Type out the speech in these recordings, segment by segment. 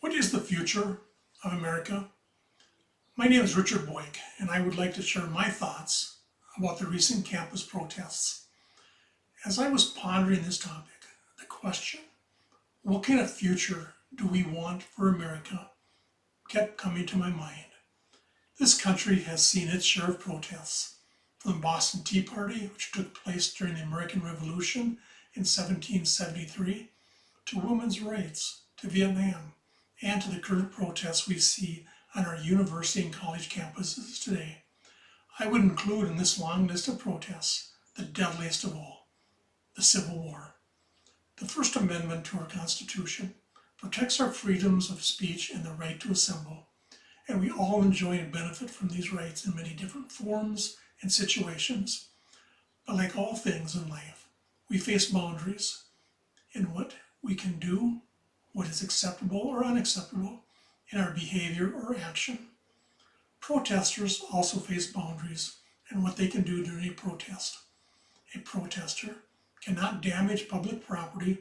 What is the future of America? My name is Richard Boyk, and I would like to share my thoughts about the recent campus protests. As I was pondering this topic, the question, what kind of future do we want for America, kept coming to my mind. This country has seen its share of protests, from the Boston Tea Party, which took place during the American Revolution in 1773, to women's rights, to Vietnam, and to the current protests we see on our university and college campuses today. I would include in this long list of protests the deadliest of all, the Civil War. The First Amendment to our Constitution protects our freedoms of speech and the right to assemble, and we all enjoy and benefit from these rights in many different forms and situations. But like all things in life, we face boundaries in what we can do, what is acceptable or unacceptable in our behavior or action. Protesters also face boundaries in what they can do during a protest. A protester cannot damage public property,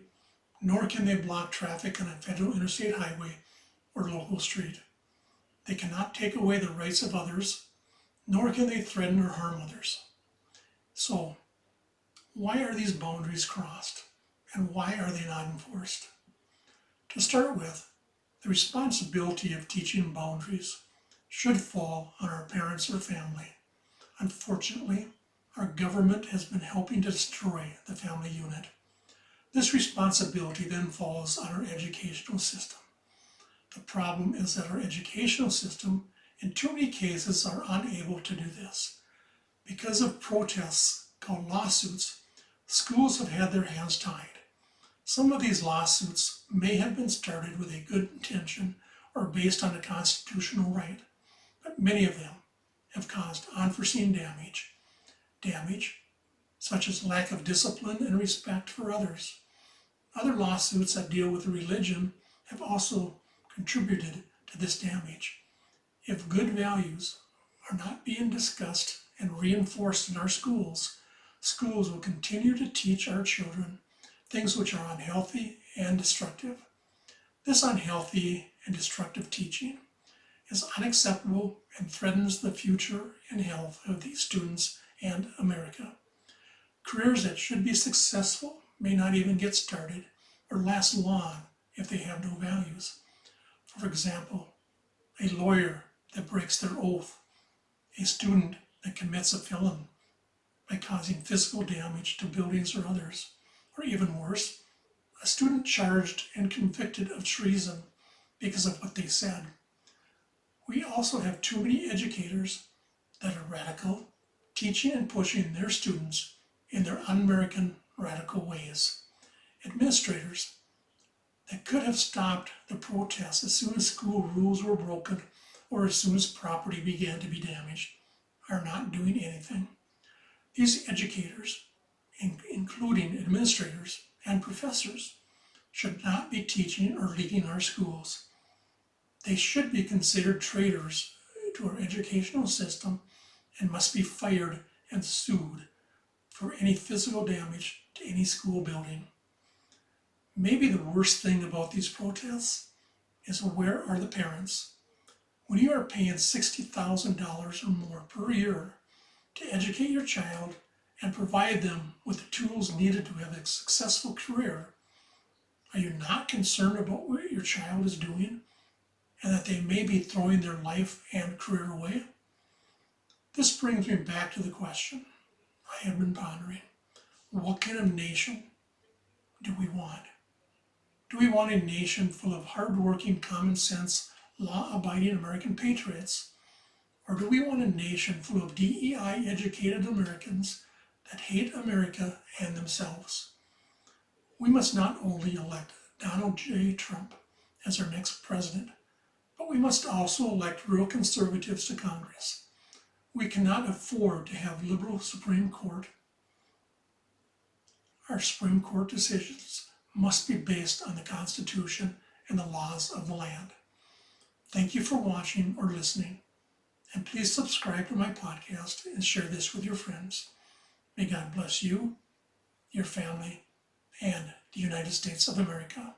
nor can they block traffic on a federal interstate highway or local street. They cannot take away the rights of others, nor can they threaten or harm others. So, why are these boundaries crossed, and why are they not enforced? To start with, the responsibility of teaching boundaries should fall on our parents or family. Unfortunately, our government has been helping to destroy the family unit. This responsibility then falls on our educational system. The problem is that our educational system, in too many cases, are unable to do this. Because of protests called lawsuits, schools have had their hands tied. Some of these lawsuits may have been started with a good intention or based on a constitutional right, but many of them have caused unforeseen damage. Damage such as lack of discipline and respect for others. Other lawsuits that deal with religion have also contributed to this damage. If good values are not being discussed and reinforced in our schools, schools will continue to teach our children things which are unhealthy and destructive. This unhealthy and destructive teaching is unacceptable and threatens the future and health of these students and America. Careers that should be successful may not even get started or last long if they have no values. For example, a lawyer that breaks their oath, a student that commits a felony by causing physical damage to buildings or others, or even worse, a student charged and convicted of treason because of what they said. We also have too many educators that are radical, teaching and pushing their students in their un-American radical ways. Administrators that could have stopped the protests as soon as school rules were broken or as soon as property began to be damaged are not doing anything. These educators, including administrators and professors, should not be teaching or leading our schools. They should be considered traitors to our educational system and must be fired and sued for any physical damage to any school building. Maybe the worst thing about these protests is where are the parents? When you are paying $60,000 or more per year to educate your child and provide them with the tools needed to have a successful career, are you not concerned about what your child is doing and that they may be throwing their life and career away? This brings me back to the question I have been pondering. What kind of nation do we want? Do we want a nation full of hardworking, common sense, law-abiding American patriots? Or do we want a nation full of DEI-educated Americans that hate America and themselves? We must not only elect Donald J. Trump as our next president, but we must also elect real conservatives to Congress. We cannot afford to have liberal Supreme Court. Our Supreme Court decisions must be based on the Constitution and the laws of the land. Thank you for watching or listening, and please subscribe to my podcast and share this with your friends. May God bless you, your family, and the United States of America.